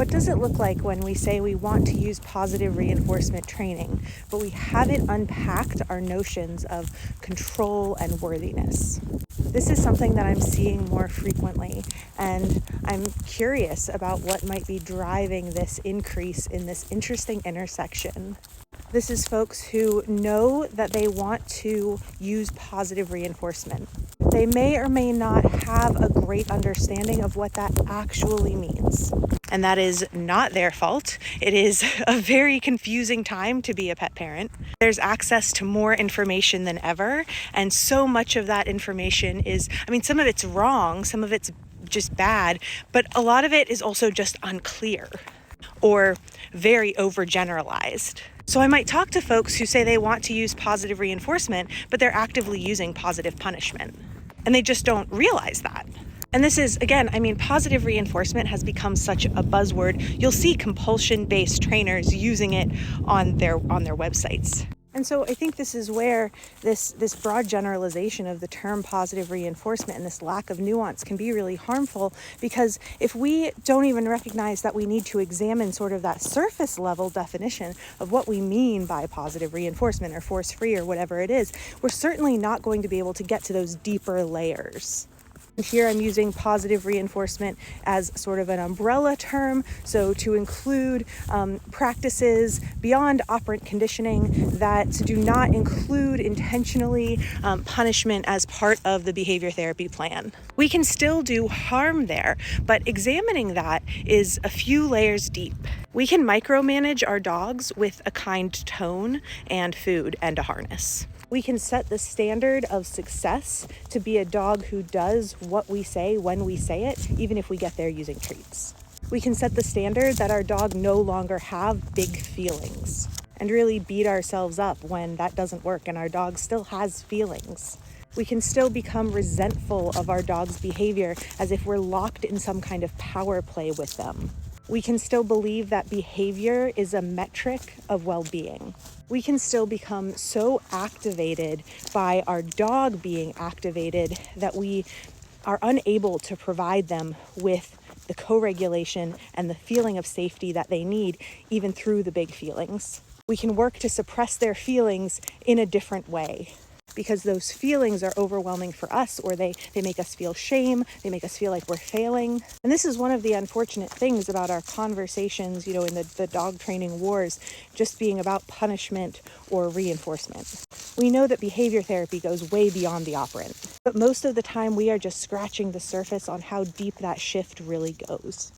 What does it look like when we say we want to use positive reinforcement training, but we haven't unpacked our notions of control and worthiness? This is something that I'm seeing more frequently, and I'm curious about what might be driving this increase in this interesting intersection. This is folks who know that they want to use positive reinforcement. They may or may not have a great understanding of what that actually means. And that is not their fault. It is a very confusing time to be a pet parent. There's access to more information than ever, and so much of that information is, some of it's wrong, some of it's just bad, but a lot of it is also just unclear or very overgeneralized. So I might talk to folks who say they want to use positive reinforcement, but they're actively using positive punishment, and they just don't realize that. And this is, again, positive reinforcement has become such a buzzword. You'll see compulsion-based trainers using it on their websites. And so I think this is where this broad generalization of the term positive reinforcement and this lack of nuance can be really harmful, because if we don't even recognize that we need to examine sort of that surface level definition of what we mean by positive reinforcement or force-free or whatever it is, we're certainly not going to be able to get to those deeper layers. And here I'm using positive reinforcement as sort of an umbrella term, so to include practices beyond operant conditioning that do not include intentionally punishment as part of the behavior therapy plan. We can still do harm there, but examining that is a few layers deep. We can micromanage our dogs with a kind tone and food and a harness. We can set the standard of success to be a dog who does what we say when we say it, even if we get there using treats. We can set the standard that our dog no longer have big feelings and really beat ourselves up when that doesn't work and our dog still has feelings. We can still become resentful of our dog's behavior as if we're locked in some kind of power play with them. We can still believe that behavior is a metric of well-being. We can still become so activated by our dog being activated that we are unable to provide them with the co-regulation and the feeling of safety that they need, even through the big feelings. We can work to suppress their feelings in a different way, because those feelings are overwhelming for us, or they make us feel shame, they make us feel like we're failing. And this is one of the unfortunate things about our conversations, in the dog training wars, just being about punishment or reinforcement. We know that behavior therapy goes way beyond the operant, but most of the time we are just scratching the surface on how deep that shift really goes.